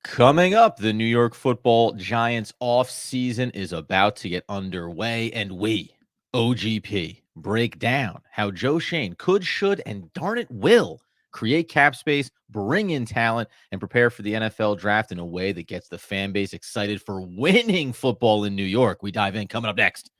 Coming up, the New York Football Giants offseason is about to get underway, and we, OGP, break down how Joe Schoen could, should, and darn it will create cap space, bring in talent, and prepare for the NFL draft in a way that gets the fan base excited for winning football in New York. We dive in coming up next.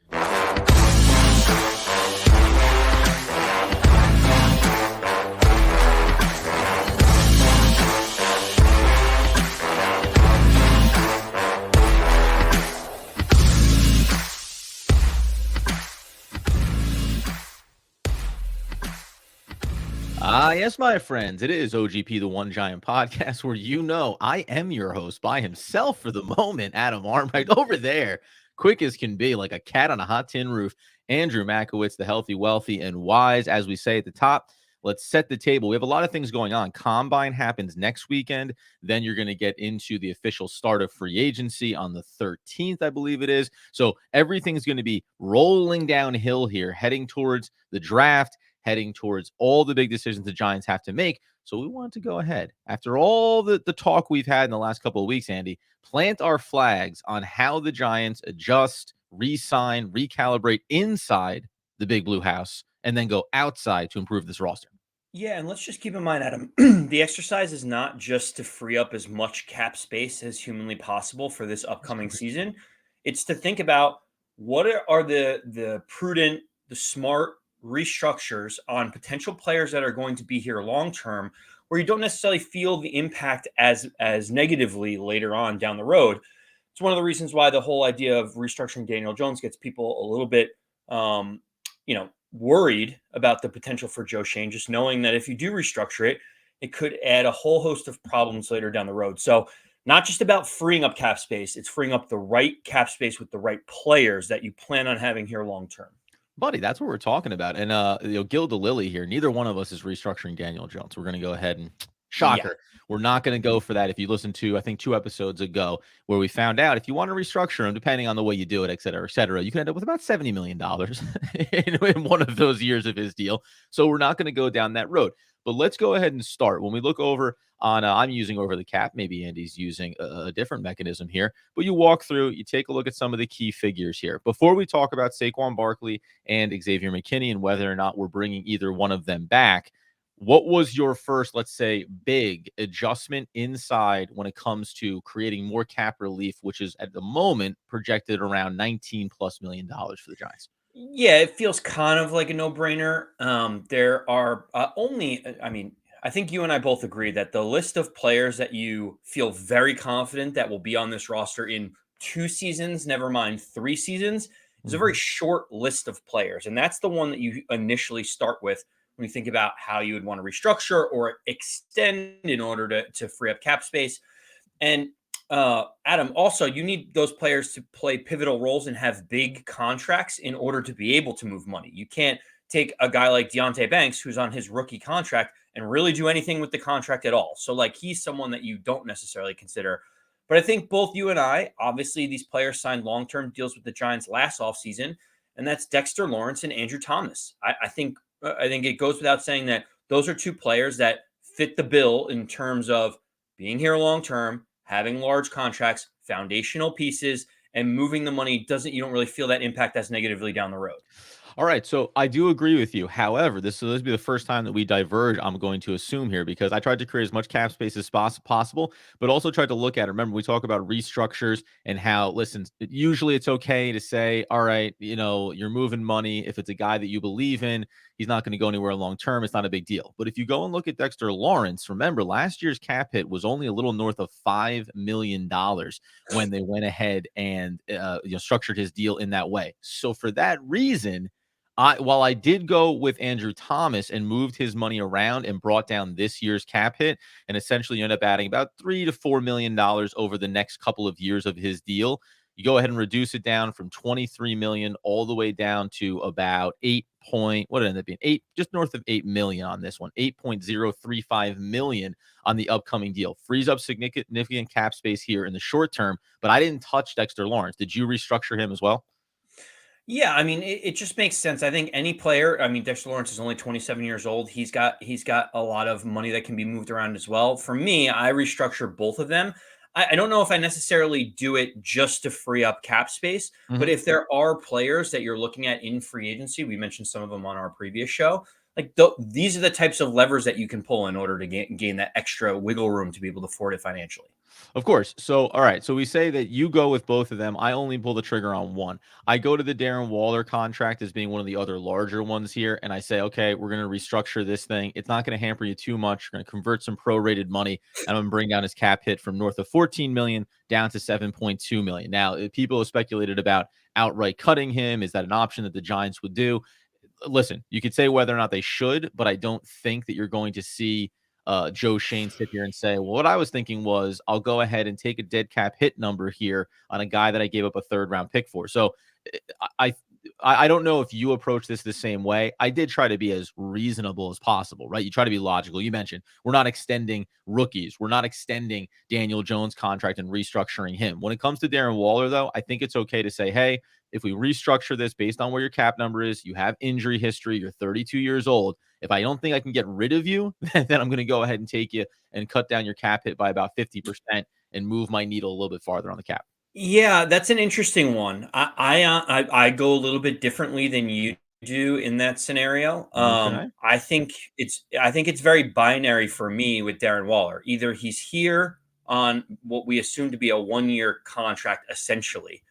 Yes, my friends, it is OGP, the One Giant Podcast, where I am your host by himself for the moment, Adam Armbright, over there, quick as can be, like a cat on a hot tin roof, Andrew Makowitz, the healthy, wealthy, and wise, as we say at the top. Let's set the table. We have a lot of things going on. Combine happens next weekend. Then you're going to get into the official start of free agency on the 13th, I believe it is. So everything's going to be rolling downhill here, heading towards the draft, heading towards all the big decisions the Giants have to make. So we want to go ahead, after all the talk we've had in the last couple of weeks, Andy, plant our flags on how the Giants adjust, re-sign, recalibrate inside the big blue house, and then go outside to improve this roster. Yeah, and let's just keep in mind, Adam, the exercise is not just to free up as much cap space as humanly possible for this upcoming season. It's to think about what are the prudent, the smart restructures on potential players that are going to be here long term, where you don't necessarily feel the impact as negatively later on down the road. It's one of the reasons why the whole idea of restructuring Daniel Jones gets people a little bit, worried about the potential for Joe Schoen, just knowing that if you do restructure it, it could add a whole host of problems later down the road. So not just about freeing up cap space, it's freeing up the right cap space with the right players that you plan on having here long term. Buddy, that's what we're talking about. And Gil DeLilly here, neither one of us is restructuring Daniel Jones. We're going to go ahead and shocker. Yeah. We're not going to go for that. If you listen to, I think, 2 episodes ago, where we found out if you want to restructure him, depending on the way you do it, et cetera, you can end up with about $70 million in one of those years of his deal. So we're not going to go down that road. But let's go ahead and start. When we look over on, I'm using over the cap. Maybe Andy's using a different mechanism here. But you walk through, you take a look at some of the key figures here. Before we talk about Saqoun Barkley and Xavier McKinney and whether or not we're bringing either one of them back, what was your first, let's say, big adjustment inside when it comes to creating more cap relief, which is at the moment projected around $19+ million for the Giants? Yeah, it feels kind of like a no-brainer. There are I think you and I both agree that the list of players that you feel very confident that will be on this roster in 2 seasons, never mind 3 seasons, is a very short list of players. And that's the one that you initially start with when you think about how you would want to restructure or extend in order to free up cap space. And Adam, also, you need those players to play pivotal roles and have big contracts in order to be able to move money. You can't take a guy like Deonte Banks, who's on his rookie contract, and really do anything with the contract at all. So, like, he's someone that you don't necessarily consider. But I think both you and I, obviously, these players signed long-term deals with the Giants last offseason, and that's Dexter Lawrence and Andrew Thomas. I think it goes without saying that those are 2 players that fit the bill in terms of being here long-term, having large contracts, foundational pieces, and moving the money you don't really feel that impact as negatively down the road. All right, so I do agree with you. However, this will be the first time that we diverge, I'm going to assume here, because I tried to create as much cap space as possible, but also tried to look at it. Remember, we talk about restructures and how, listen, usually it's okay to say, all right, you're moving money. If it's a guy that you believe in, he's not going to go anywhere long term. It's not a big deal. But if you go and look at Dexter Lawrence, remember, last year's cap hit was only a little north of $5 million when they went ahead and structured his deal in that way. So for that reason, while I did go with Andrew Thomas and moved his money around and brought down this year's cap hit, and essentially you end up adding about $3 to $4 million over the next couple of years of his deal, you go ahead and reduce it down from 23 million all the way down to about what it ended up being, just north of 8 million on this one, 8.035 million on the upcoming deal. Frees up significant cap space here in the short term, but I didn't touch Dexter Lawrence. Did you restructure him as well? Yeah, I mean, it just makes sense. I think any player, I mean, Dexter Lawrence is only 27 years old. He's got a lot of money that can be moved around as well. For me, I restructure both of them. I don't know if I necessarily do it just to free up cap space, but Mhm. if there are players that you're looking at in free agency, we mentioned some of them on our previous show. Like these are the types of levers that you can pull in order to gain that extra wiggle room to be able to afford it financially. Of course. So, all right. So we say that you go with both of them. I only pull the trigger on one. I go to the Darren Waller contract as being one of the other larger ones here. And I say, okay, we're going to restructure this thing. It's not going to hamper you too much. You're going to convert some prorated money. And I'm going to bring down his cap hit from north of 14 million down to 7.2 million. Now, people have speculated about outright cutting him. Is that an option that the Giants would do? Listen, you could say whether or not they should, but I don't think that you're going to see Joe Schoen sit here and say, well, what I was thinking was I'll go ahead and take a dead cap hit number here on a guy that I gave up a third round pick for. So eh, I, I don't know if you approach this the same way. I did try to be as reasonable as possible, right? You try to be logical. You mentioned we're not extending rookies. We're not extending Daniel Jones' contract and restructuring him. When it comes to Darren Waller, though, I think it's okay to say, hey, if we restructure this based on where your cap number is, you have injury history, you're 32 years old. If I don't think I can get rid of you, then I'm going to go ahead and take you and cut down your cap hit by about 50% and move my needle a little bit farther on the cap. Yeah, that's an interesting one. I go a little bit differently than you do in that scenario. Okay. I think it's very binary for me with Darren Waller. Either he's here on what we assume to be a 1 year contract, essentially,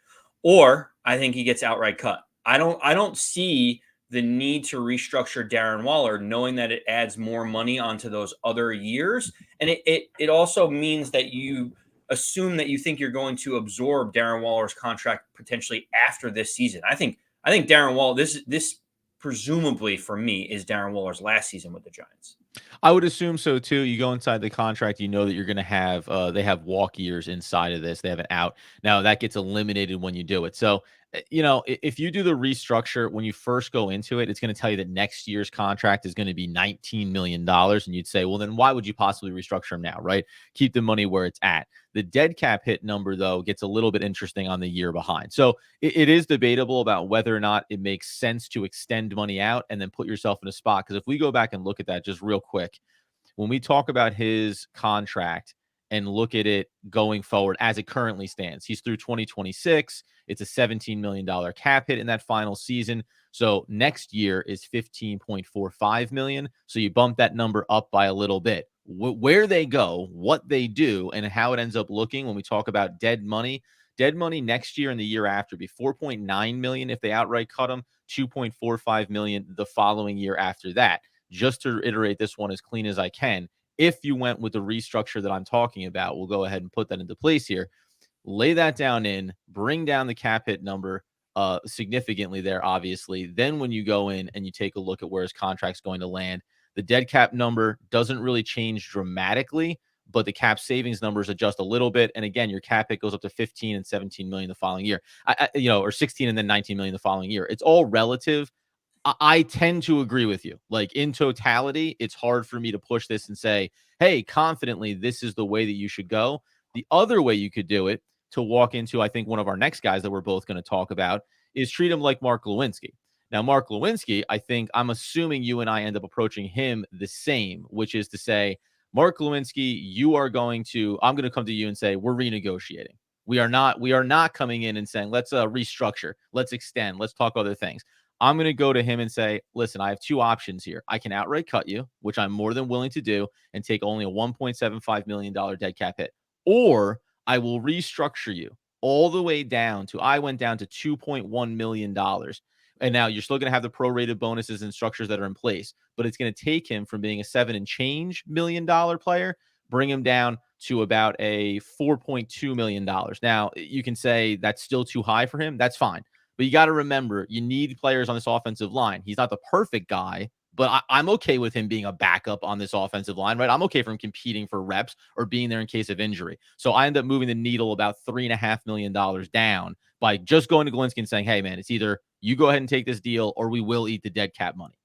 or I think he gets outright cut. I don't see the need to restructure Darren Waller, knowing that it adds more money onto those other years, and it also means that you assume that you think you're going to absorb Darren Waller's contract potentially after this season. I think Darren Waller this presumably for me is Darren Waller's last season with the Giants. I would assume so too. You go inside the contract, you know that you're going to have they have walk years inside of this. They have an out. Now that gets eliminated when you do it. So, if you do the restructure when you first go into it, it's going to tell you that next year's contract is going to be $19 million. And you'd say, well, then why would you possibly restructure him now, right? Keep the money where it's at. The dead cap hit number, though, gets a little bit interesting on the year behind. So it is debatable about whether or not it makes sense to extend money out and then put yourself in a spot. Because if we go back and look at that just real quick, when we talk about his contract and look at it going forward as it currently stands, he's through 2026. It's a $17 million cap hit in that final season. So next year is 15.45 million. So you bump that number up by a little bit. Where they go, what they do, and how it ends up looking when we talk about dead money. Dead money next year and the year after be 4.9 million if they outright cut him, 2.45 million the following year after that. Just to reiterate this one as clean as I can, if you went with the restructure that I'm talking about, we'll go ahead and put that into place here. Lay that down in, bring down the cap hit number significantly there, obviously. Then when you go in and you take a look at where his contract's going to land, the dead cap number doesn't really change dramatically, but the cap savings numbers adjust a little bit. And again, your cap hit goes up to 15 and 17 million the following year, or 16 and then 19 million the following year. It's all relative. I tend to agree with you. Like in totality, it's hard for me to push this and say, hey, confidently, this is the way that you should go. The other way you could do it to walk into, I think, one of our next guys that we're both going to talk about is treat him like Mark Lewinsky. Now, Mark Lewinsky, I'm assuming you and I end up approaching him the same, which is to say, Mark Lewinsky, I'm going to come to you and say, we're renegotiating. We are not coming in and saying, let's restructure, let's extend, let's talk other things. I'm going to go to him and say, listen, I have two options here. I can outright cut you, which I'm more than willing to do, and take only a $1.75 million dead cap hit. Or I will restructure you all the way down to, I went down to $2.1 million. And now you're still going to have the prorated bonuses and structures that are in place, but it's going to take him from being a $7 and change million player, bring him down to about a $4.2 million. Now, you can say that's still too high for him. That's fine. But you got to remember, you need players on this offensive line. He's not the perfect guy, but I'm okay with him being a backup on this offensive line, right? I'm okay for him competing for reps or being there in case of injury. So I end up moving the needle about $3.5 million down by just going to Galinsky and saying, hey, man, it's either you go ahead and take this deal or we will eat the dead cap money.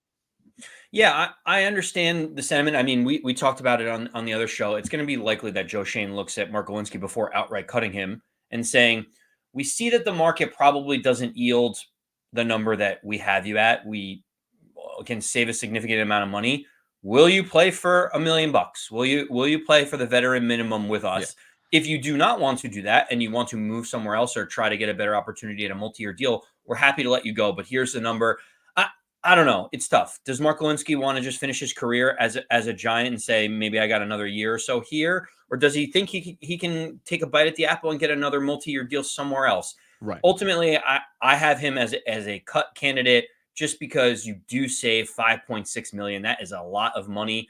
Yeah, I understand the sentiment. I mean, we talked about it on the other show. It's going to be likely that Joe Schoen looks at Mark Lewinsky before outright cutting him and saying, we see that the market probably doesn't yield the number that we have you at. We can save a significant amount of money. Will you play for $1 million? Will you play for the veteran minimum with us? If you do not want to do that and you want to move somewhere else or try to get a better opportunity at a multi-year deal, we're happy to let you go. But here's the number. I don't know. It's tough. Does Mark Lewinsky want to just finish his career as a Giant and say, maybe I got another year or so here? Or does he think he can take a bite at the apple and get another multi-year deal somewhere else? Right. Ultimately, I have him as a cut candidate just because you do save 5.6 million. That is a lot of money.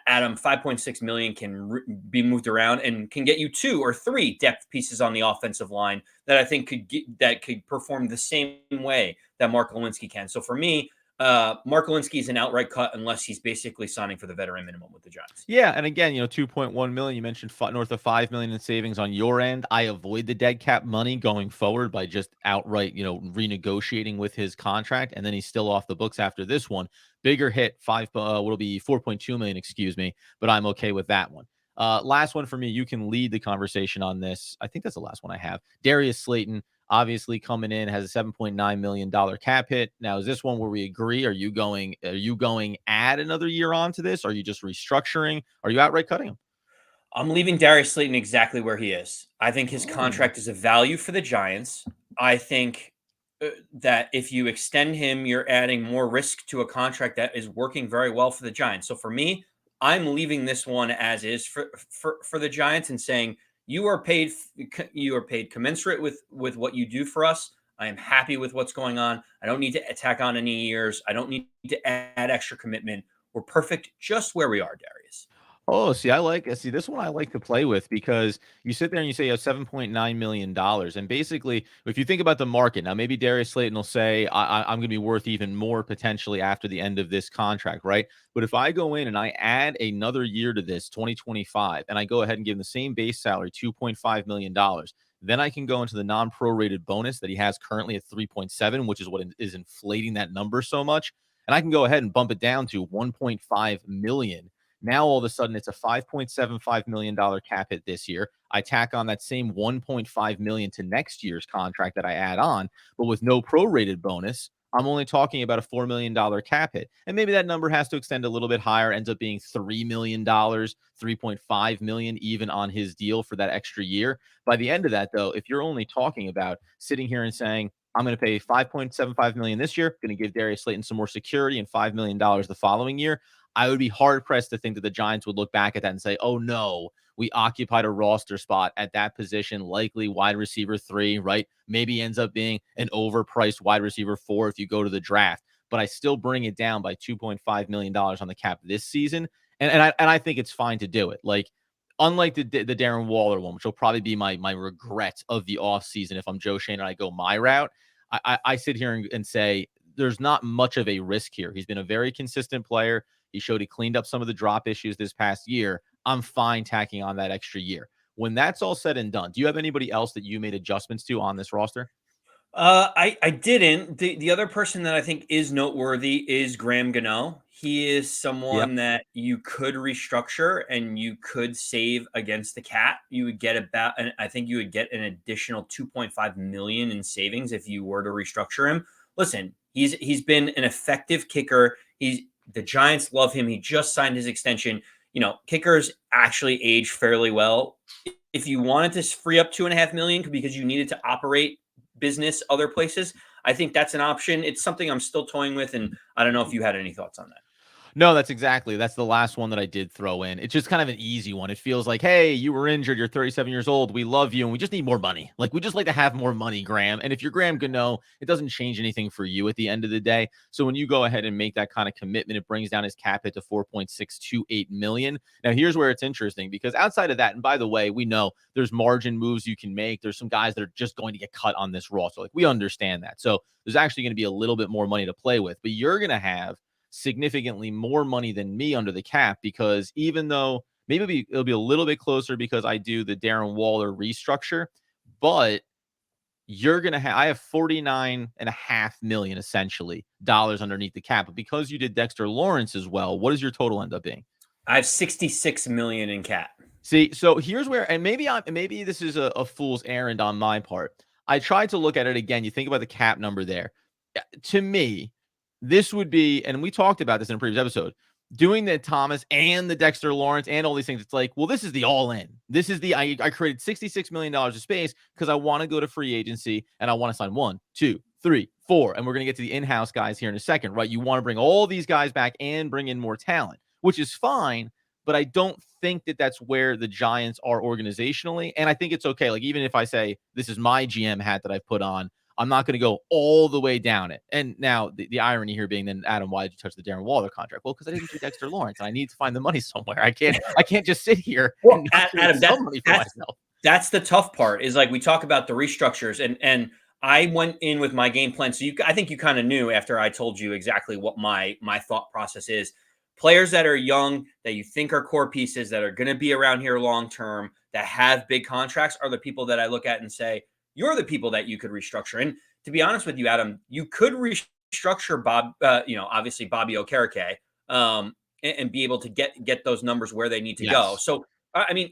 Adam, 5.6 million can be moved around and can get you 2 or 3 depth pieces on the offensive line that I think could perform the same way that Mark Lewinsky can. So for me, Mark Lewinsky is an outright cut unless he's basically signing for the veteran minimum with the Giants. Yeah, and again, 2.1 million. You mentioned north of 5 million in savings on your end. I avoid the dead cap money going forward by just outright, renegotiating with his contract, and then he's still off the books after this one. Bigger hit, what'll be 4.2 million, excuse me, but I'm okay with that one. Last one for me. You can lead the conversation on this. I think that's the last one I have. Darius Slayton, obviously coming in, has a $7.9 million cap hit. Now, is this one where we agree? Are you going add another year onto this? Are you just restructuring? Are you outright cutting him? I'm leaving Darius Slayton exactly where he is. I think his Oh, contract is a value for the Giants. I think that if you extend him, you're adding more risk to a contract that is working very well for the Giants. So for me, I'm leaving this one as is for the Giants and saying you are paid commensurate with what you do for us. I am happy with what's going on. I don't need to tack on any years. I don't need to add extra commitment. We're perfect just where we are, Darius. Oh, see this one I like to play with because you sit there and you say you have $7.9 million. And basically, if you think about the market, now maybe Darius Slayton will say, I'm going to be worth even more potentially after the end of this contract, right? But if I go in and I add another year to this 2025, and I go ahead and give him the same base salary, $2.5 million, then I can go into the non-prorated bonus that he has currently at 3.7, which is what is inflating that number so much. And I can go ahead and bump it down to 1.5 million. Now, all of a sudden, it's a $5.75 million cap hit this year. I tack on that same 1.5 million to next year's contract that I add on, but with no prorated bonus, I'm only talking about a $4 million cap hit. And maybe that number has to extend a little bit higher, ends up being $3 million, 3.5 million even on his deal for that extra year. By the end of that, though, if you're only talking about sitting here and saying, I'm going to pay 5.75 million this year, going to give Darius Slayton some more security and $5 million the following year, I would be hard pressed to think that the Giants would look back at that and say, oh no, we occupied a roster spot at that position, likely wide receiver 3, right? Maybe ends up being an overpriced wide receiver 4 if you go to the draft. But I still bring it down by $2.5 million on the cap this season. And I think it's fine to do it. Like, unlike the Darren Waller one, which will probably be my regret of the offseason if I'm Joe Schoen and I go my route, I sit here and say there's not much of a risk here. He's been a very consistent player. He showed he cleaned up some of the drop issues this past year. I'm fine tacking on that extra year. When that's all said and done, do you have anybody else that you made adjustments to on this roster? I didn't. The other person that I think is noteworthy is Graham Gano. He is Yep. someone that you could restructure and you could save against the cap. You would get about, and I think you would get an additional 2.5 million in savings if you were to restructure him. Listen, he's been an effective kicker. The Giants love him. He just signed his extension. Kickers actually age fairly well. If you wanted to free up 2.5 million because you needed to operate business other places, I think that's an option. It's something I'm still toying with, and I don't know if you had any thoughts on that. No, that's the last one that I did throw in. It's just kind of an easy one. It feels like, hey, you were injured, you're 37 years old, we love you, and we just need more money. Like, we just like to have more money, Graham. And if you're Graham Gano, it doesn't change anything for you at the end of the day. So when you go ahead and make that kind of commitment, it brings down his cap hit to 4.628 million. Now, here's where it's interesting because outside of that, and by the way, we know there's margin moves you can make. There's some guys that are just going to get cut on this roster. Like, we understand that. So there's actually going to be a little bit more money to play with, but you're going to have significantly more money than me under the cap because even though maybe it'll be a little bit closer because I do the Darren Waller restructure, but you're going to have, I have 49.5 million essentially dollars underneath the cap. But because you did Dexter Lawrence as well, what does your total end up being? I have 66 million in cap. See, so here's where, and maybe this is a fool's errand on my part. I tried to look at it again. You think about the cap number there. To me, this would be, and we talked about this in a previous episode. doing the Thomas and the Dexter Lawrence and all these things, it's like, well, this is the all in. This is the I created $66 million of space because I want to go to free agency and I want to sign 1, 2, 3, 4. And we're going to get to the in-house guys here in a second, right? You want to bring all these guys back and bring in more talent, which is fine. But I don't think that that's where the Giants are organizationally. And I think it's okay. Like, even if I say this is my GM hat that I've put on, I'm not going to go all the way down it. And now the irony here being, then Adam, why did you touch the Darren Waller contract? Well, because I didn't do Dexter Lawrence, and I need to find the money somewhere. I can't just sit here Well, and not create Adam, some money for myself. that's the tough part. Is like we talk about the restructures, and I went in with my game plan. So I think you kind of knew after I told you exactly what my thought process is. Players that are young, that you think are core pieces, that are going to be around here long term, that have big contracts, are the people that I look at and say, you're the people that you could restructure. And to be honest with you, Adam, you could restructure obviously Bobby Okereke, and be able to get those numbers where they need to go. Yes. So, I mean,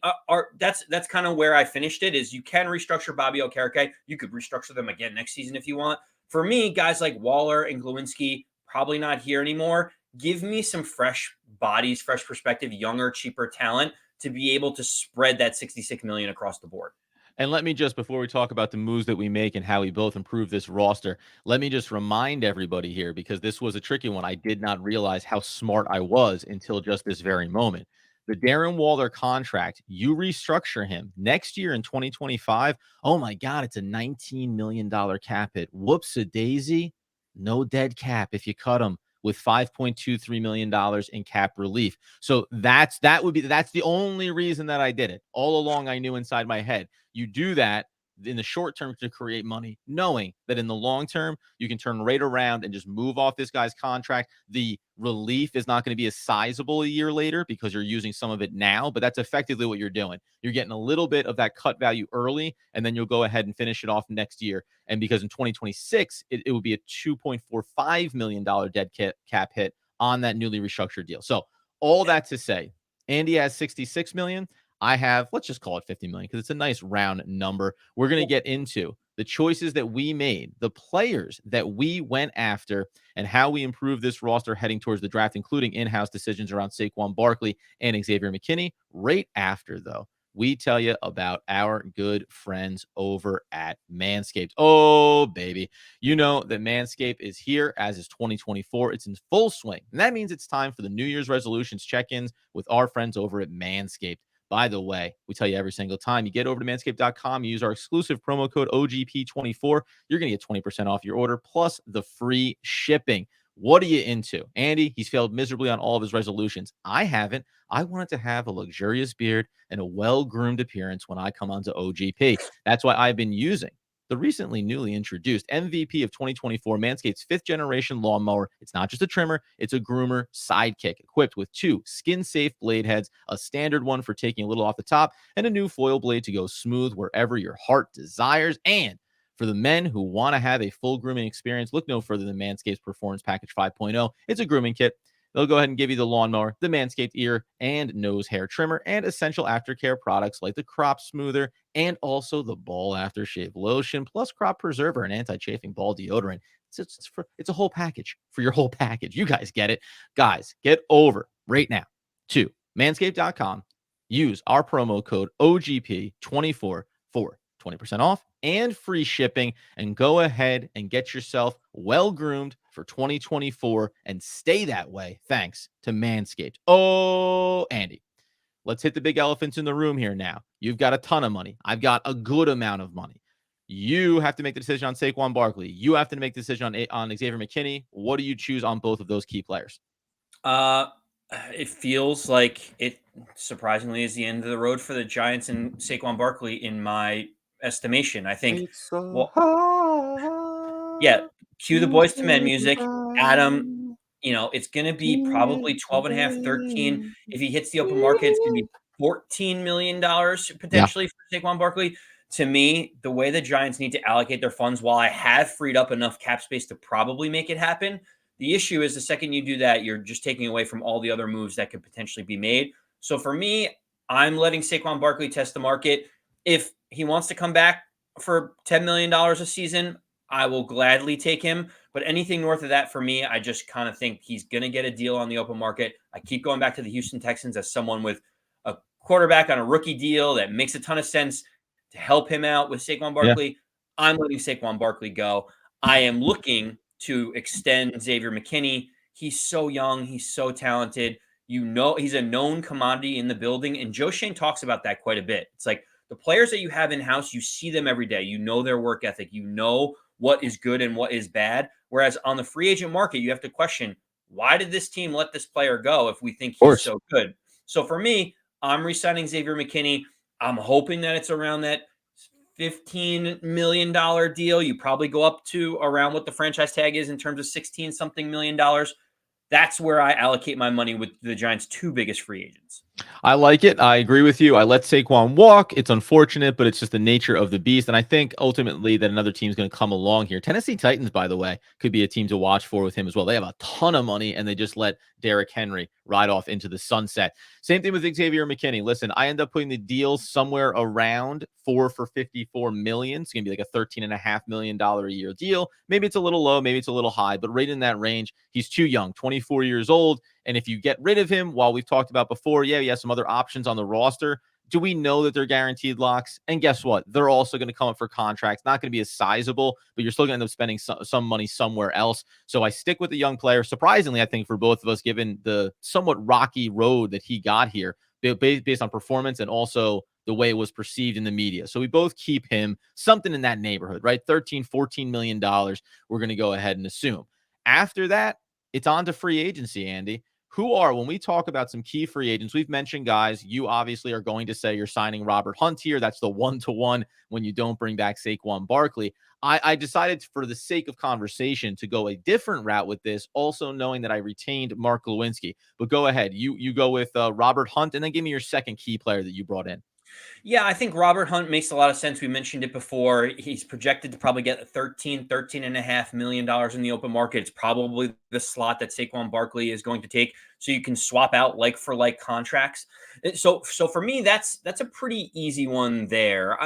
that's kind of where I finished it. Is you can restructure Bobby Okereke. You could restructure them again next season if you want. For me, guys like Waller and Glowinski, probably not here anymore. Give me some fresh bodies, fresh perspective, younger, cheaper talent to be able to spread that 66 million across the board. And let me just, before we talk about the moves that we make and how we both improve this roster, let me just remind everybody here, because this was a tricky one. I did not realize how smart I was until just this very moment. The Darren Waller contract, you restructure him next year in 2025. Oh my God, it's a $19 million cap hit. Whoops-a-daisy. No dead cap if you cut him with $5.23 million in cap relief. So that's the only reason that I did it. All along, I knew inside my head, you do that in the short term to create money, knowing that in the long term, you can turn right around and just move off this guy's contract. The relief is not going to be as sizable a year later because you're using some of it now, but that's effectively what you're doing. You're getting a little bit of that cut value early, and then you'll go ahead and finish it off next year. And because in 2026, it would be a $2.45 million dead cap hit on that newly restructured deal. So all that to say, Andy has 66 million. I have, let's just call it 50 million because it's a nice round number. We're going to get into the choices that we made, the players that we went after, and how we improve this roster heading towards the draft, including in-house decisions around Saqoun Barkley and Xavier McKinney. Right after, though, we tell you about our good friends over at Manscaped. Oh, baby. You know that Manscaped is here, as is 2024. It's in full swing. And that means it's time for the New Year's resolutions check-ins with our friends over at Manscaped. By the way, we tell you every single time you get over to manscaped.com, you use our exclusive promo code OGP24, you're going to get 20% off your order plus the free shipping. What are you into? Andy, he's failed miserably on all of his resolutions. I haven't. I wanted to have a luxurious beard and a well-groomed appearance when I come onto OGP. That's why I've been using the recently newly introduced MVP of 2024 Manscaped's 5th generation lawnmower. It's not just a trimmer, it's a groomer sidekick equipped with 2 skin-safe blade heads, a standard one for taking a little off the top, and a new foil blade to go smooth wherever your heart desires. And for the men who want to have a full grooming experience, look no further than Manscaped's Performance Package 5.0. It's a grooming kit. They'll go ahead and give you the lawnmower, the Manscaped ear and nose hair trimmer, and essential aftercare products like the crop smoother and also the ball aftershave lotion, plus crop preserver and anti-chafing ball deodorant. It's a whole package for your whole package. You guys get it. Guys, get over right now to manscaped.com. Use our promo code OGP24 for 20% off and free shipping, and go ahead and get yourself well groomed for 2024 and stay that way thanks to Manscaped. Oh, Andy, let's hit the big elephants in the room here now. You've got a ton of money. I've got a good amount of money. You have to make the decision on Saquon Barkley. You have to make the decision on Xavier McKinney. What do you choose on both of those key players? It feels like it surprisingly is the end of the road for the Giants and Saquon Barkley in my estimation. I think, It's so well, yeah, hard cue the to Boys to Men say music. Adam, goodbye. it's going to be probably 12 and a half, 13. If he hits the open market, it's going to be $14 million Yeah. potentially for Saquon Barkley. To me, the way the Giants need to allocate their funds, while I have freed up enough cap space to probably make it happen, the issue is the second you do that, you're just taking away from all the other moves that could potentially be made. So for me, I'm letting Saquon Barkley test the market. If he wants to come back for $10 million a season, I will gladly take him. But anything north of that for me, I just kind of think he's going to get a deal on the open market. I keep going back to the Houston Texans as someone with a quarterback on a rookie deal that makes a ton of sense to help him out with Saquon Yeah. Barkley. I'm letting Saquon Barkley go. I am looking to extend Xavier McKinney. He's so young. He's so talented. He's a known commodity in the building. And Joe Schoen talks about that quite a bit. It's like the players that you have in-house, you see them every day. You know their work ethic. You know what is good and what is bad. Whereas on the free agent market, you have to question, why did this team let this player go if we think Of he's course. so good? So for me, I'm re-signing Xavier McKinney. I'm hoping that it's around that $15 million deal. You probably go up to around what the franchise tag is in terms of 16 something million dollars. That's where I allocate my money with the Giants' two biggest free agents. I like it. I agree with you. I let Saquon walk. It's unfortunate, but it's just the nature of the beast. And I think ultimately that another team's going to come along here. Tennessee Titans, by the way, could be a team to watch for with him as well. They have a ton of money, and they just let Derrick Henry ride off into the sunset. Same thing with Xavier McKinney. Listen, I end up putting the deal somewhere around 4 for $54 million. It's going to be like a $13.5 million a year deal. Maybe it's a little low, maybe it's a little high, but right in that range. He's too young, 24 years old. And if you get rid of him, while we've talked about before, yeah, he has some other options on the roster. Do we know that they're guaranteed locks? And guess what? They're also going to come up for contracts. Not going to be as sizable, but you're still going to end up spending some money somewhere else. So I stick with the young player. Surprisingly, I think for both of us, given the somewhat rocky road that he got here, based on performance and also the way it was perceived in the media. So we both keep him something in that neighborhood, right? $13-14 million we're going to go ahead and assume. After that, it's on to free agency, Andy. When we talk about some key free agents, we've mentioned guys, you obviously are going to say you're signing Robert Hunt here. That's the one-to-one when you don't bring back Saquon Barkley. I decided for the sake of conversation to go a different route with this, also knowing that I retained Mark Lewinsky. But go ahead. You go with Robert Hunt, and then give me your second key player that you brought in. Yeah, I think Robert Hunt makes a lot of sense. We mentioned it before. He's projected to probably get $13.5 million in the open market. It's probably the slot that Saquon Barkley is going to take. So you can swap out like for like contracts. So for me, that's a pretty easy one there.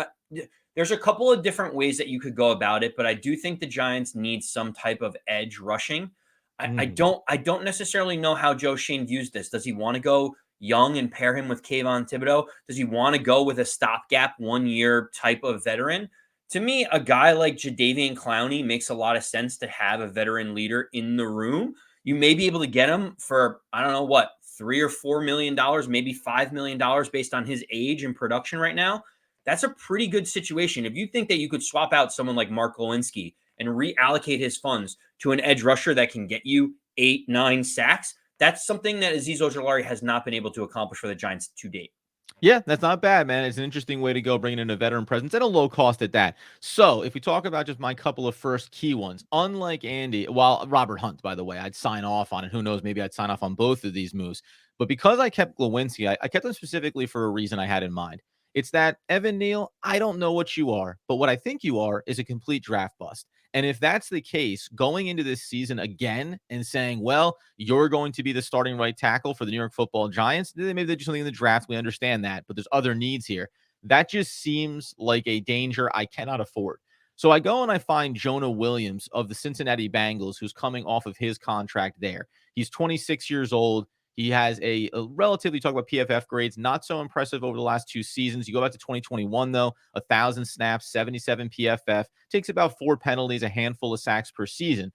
There's a couple of different ways that you could go about it, but I do think the Giants need some type of edge rushing. I don't necessarily know how Joe Schoen views this. Does he want to go young and pair him with Kayvon Thibodeau? Does he want to go with a stopgap 1 year type of veteran? To me, a guy like Jadaveon Clowney makes a lot of sense to have a veteran leader in the room. You may be able to get him for, I don't know what, $3 or $4 million, maybe $5 million based on his age and production right now. That's a pretty good situation. If you think that you could swap out someone like Mark Lewinsky and reallocate his funds to an edge rusher that can get you 8-9 sacks, that's something that Azeez Ojulari has not been able to accomplish for the Giants to date. Yeah, that's not bad, man. It's an interesting way to go, bringing in a veteran presence at a low cost at that. So if we talk about just my couple of first key ones, unlike Andy, while Robert Hunt, by the way, I'd sign off on it. Who knows? Maybe I'd sign off on both of these moves. But because I kept Lewinsky, I kept him specifically for a reason I had in mind. It's that Evan Neal, I don't know what you are, but what I think you are is a complete draft bust. And if that's the case, going into this season again and saying, well, you're going to be the starting right tackle for the New York Football Giants, maybe they do something in the draft. We understand that, but there's other needs here. That just seems like a danger I cannot afford. So I go and I find Jonah Williams of the Cincinnati Bengals, who's coming off of his contract there. He's 26 years old. He has a relatively, talk about PFF grades, not so impressive over the last 2 seasons. You go back to 2021, though, 1,000 snaps, 77 PFF, takes about 4 penalties, a handful of sacks per season.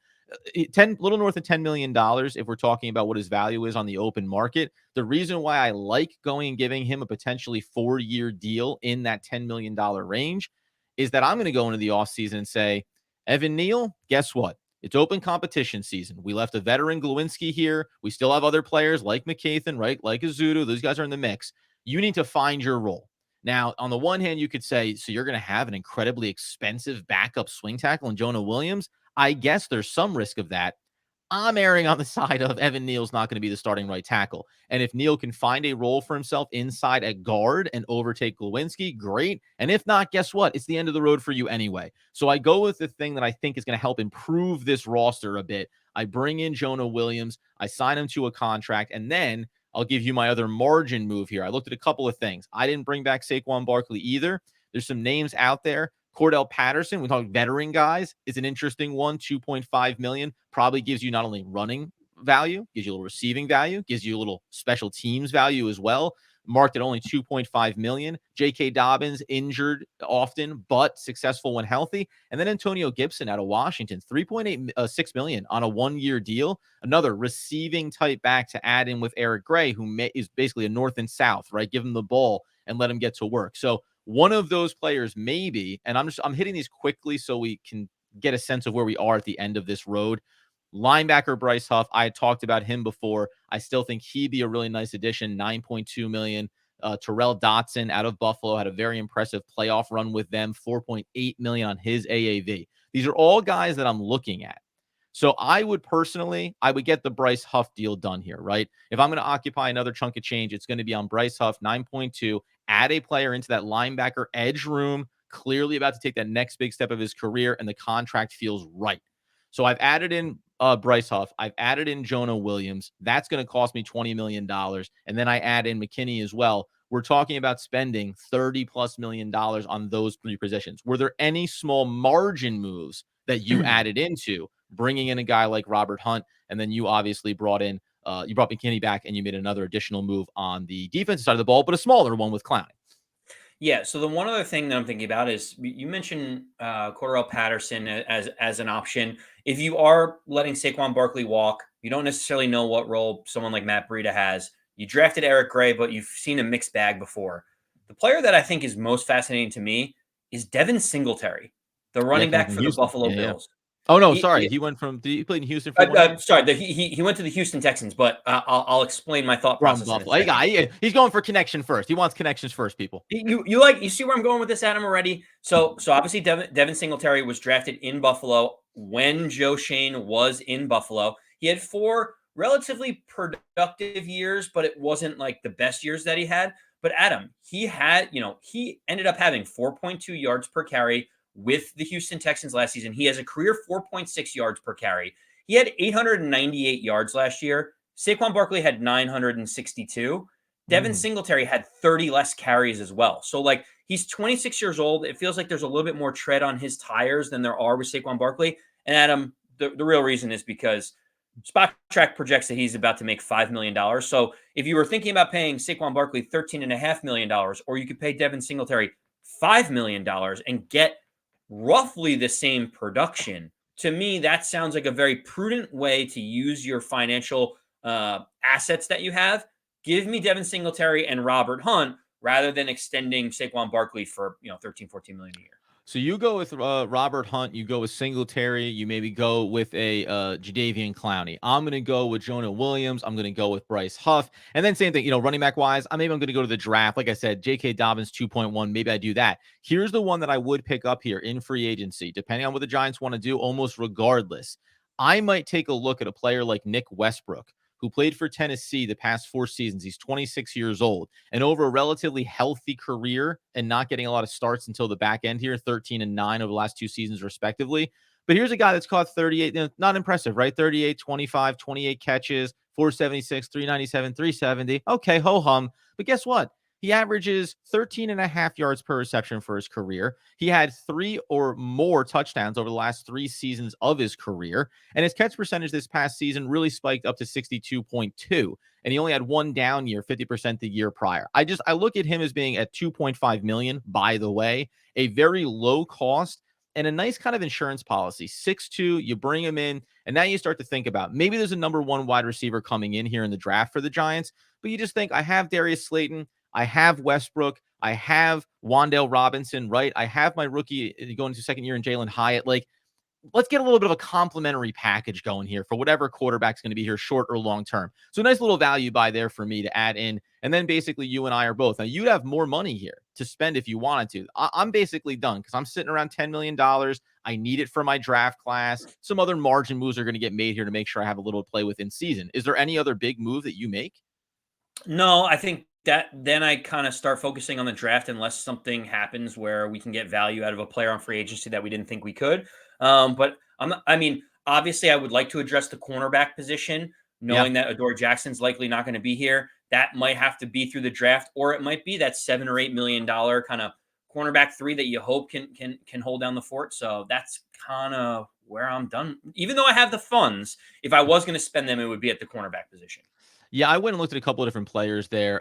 Little north of $10 million if we're talking about what his value is on the open market. The reason why I like going and giving him a potentially 4-year deal in that $10 million range is that I'm going to go into the offseason and say, Evan Neal, guess what? It's open competition season. We left a veteran Glowinski here. We still have other players like McKathan, right? Like Azudu. Those guys are in the mix. You need to find your role. Now, on the one hand, you could say, so you're going to have an incredibly expensive backup swing tackle in Jonah Williams. I guess there's some risk of that. I'm erring on the side of Evan Neal's not going to be the starting right tackle. And if Neal can find a role for himself inside at guard and overtake Glowinski, great. And if not, guess what? It's the end of the road for you anyway. So I go with the thing that I think is going to help improve this roster a bit. I bring in Jonah Williams. I sign him to a contract. And then I'll give you my other margin move here. I looked at a couple of things. I didn't bring back Saquon Barkley either. There's some names out there. Cordell Patterson, we talk veteran guys, is an interesting one. 2.5 million probably gives you not only running value, gives you a little receiving value, gives you a little special teams value as well. Marked at only 2.5 million. J.K. Dobbins injured often, but successful when healthy. And then Antonio Gibson out of Washington, 3.86 million on a 1-year deal. Another receiving type back to add in with Eric Gray, who is basically a north and south, right? Give him the ball and let him get to work. So one of those players maybe, and I'm hitting these quickly so we can get a sense of where we are at the end of this road. Linebacker Bryce Huff, I had talked about him before. I still think he'd be a really nice addition, 9.2 million. Terrell Dotson out of Buffalo had a very impressive playoff run with them, 4.8 million on his AAV. These are all guys that I'm looking at. So I would get the Bryce Huff deal done here, right? If I'm going to occupy another chunk of change, it's going to be on Bryce Huff, 9.2, add a player into that linebacker edge room, clearly about to take that next big step of his career, and the contract feels right. So I've added in Bryce Huff. I've added in Jonah Williams. That's going to cost me $20 million. And then I add in McKinney as well. We're talking about spending $30+ million on those 3 positions. Were there any small margin moves that you added into bringing in a guy like Robert Hunt? And then you obviously brought McKinney back and you made another additional move on the defensive side of the ball, but a smaller one with Clowney. Yeah. So the one other thing that I'm thinking about is you mentioned Cordell Patterson as an option. If you are letting Saquon Barkley walk, you don't necessarily know what role someone like Matt Breida has. You drafted Eric Gray, but you've seen a mixed bag before. The player that I think is most fascinating to me is Devin Singletary, the running Coming back from for the Houston. Buffalo Yeah. Bills. Oh, no, sorry. He played in Houston for 1 year? Sorry, he went to the Houston Texans, but I'll explain my thought From process in a Buffalo. second. He's going for connection first. He wants connections first, people. You see where I'm going with this, Adam, already? So obviously Devin Singletary was drafted in Buffalo when Joe Schoen was in Buffalo. He had 4 relatively productive years, but it wasn't like the best years that he had. But Adam, he ended up having 4.2 yards per carry with the Houston Texans last season. He has a career 4.6 yards per carry. He had 898 yards last year. Saquon Barkley had 962. Devin Singletary had 30 less carries as well. So, like, he's 26 years old. It feels like there's a little bit more tread on his tires than there are with Saquon Barkley. And Adam, the real reason is because SpotTrack projects that he's about to make $5 million. So if you were thinking about paying Saquon Barkley $13.5 million, or you could pay Devin Singletary $5 million and get roughly the same production, to me, that sounds like a very prudent way to use your financial assets that you have. Give me Devin Singletary and Robert Hunt rather than extending Saquon Barkley for 13, 14 million a year. So you go with Robert Hunt, you go with Singletary, you maybe go with a Jadaveon Clowney. I'm going to go with Jonah Williams. I'm going to go with Bryce Huff. And then same thing, running back wise, I'm going to go to the draft. Like I said, J.K. Dobbins 2.1, maybe I do that. Here's the one that I would pick up here in free agency, depending on what the Giants want to do, almost regardless. I might take a look at a player like Nick Westbrook, who played for Tennessee the past 4 seasons. He's 26 years old. And over a relatively healthy career and not getting a lot of starts until the back end here, 13 and 9 over the last 2 seasons, respectively. But here's a guy that's caught 38, not impressive, right? 38, 25, 28 catches, 476, 397, 370. Okay, ho-hum. But guess what? He averages 13.5 yards per reception for his career. He had 3 or more touchdowns over the last 3 seasons of his career. And his catch percentage this past season really spiked up to 62.2. And he only had 1 down year, 50% the year prior. I look at him as being at 2.5 million, by the way, a very low cost and a nice kind of insurance policy. 6'2", you bring him in, and now you start to think about maybe there's a number 1 wide receiver coming in here in the draft for the Giants, but you just think, I have Darius Slayton, I have Westbrook, I have Wan'Dale Robinson, right? I have my rookie going into second year in Jalen Hyatt. Like, let's get a little bit of a complimentary package going here for whatever quarterback's going to be here, short or long term. So nice little value buy there for me to add in. And then basically you and I are both. Now, you'd have more money here to spend if you wanted to. I'm basically done because I'm sitting around $10 million. I need it for my draft class. Some other margin moves are going to get made here to make sure I have a little to play with in season. Is there any other big move that you make? No, I think that then I kind of start focusing on the draft unless something happens where we can get value out of a player on free agency that we didn't think we could. But obviously I would like to address the cornerback position, knowing that Adoree Jackson's likely not going to be here. That might have to be through the draft, or it might be that $7 or $8 million kind of cornerback 3 that you hope can hold down the fort. So that's kind of where I'm done. Even though I have the funds, if I was going to spend them, it would be at the cornerback position. Yeah, I went and looked at a couple of different players there.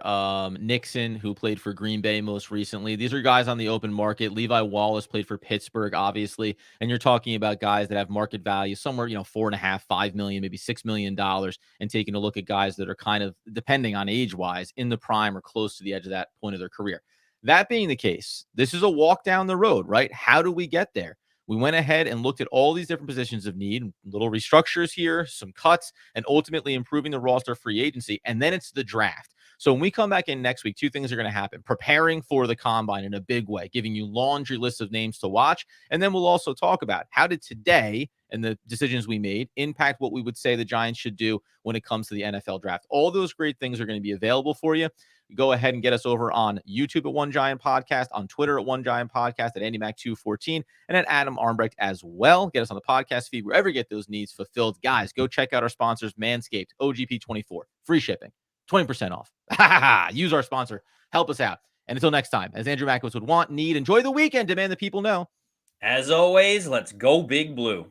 Nixon, who played for Green Bay most recently. These are guys on the open market. Levi Wallace played for Pittsburgh, obviously. And you're talking about guys that have market value somewhere, $4.5, $5 million, maybe $6 million. And taking a look at guys that are kind of, depending on age-wise, in the prime or close to the edge of that point of their career. That being the case, this is a walk down the road, right? How do we get there? We went ahead and looked at all these different positions of need, little restructures here, some cuts, and ultimately improving the roster free agency. And then it's the draft. So when we come back in next week, two things are going to happen. Preparing for the combine in a big way, giving you laundry lists of names to watch. And then we'll also talk about how did today and the decisions we made impact what we would say the Giants should do when it comes to the NFL draft. All those great things are going to be available for you. Go ahead and get us over on YouTube at One Giant Podcast, on Twitter at One Giant Podcast, at AndyMac214, and at Adam Armbrecht as well. Get us on the podcast feed wherever you get those needs fulfilled. Guys, go check out our sponsors, Manscaped, OGP24, free shipping, 20% off. Use our sponsor. Help us out. And until next time, as Andrew Mackowitz would want, need, enjoy the weekend. Demand that people know. As always, let's go Big Blue.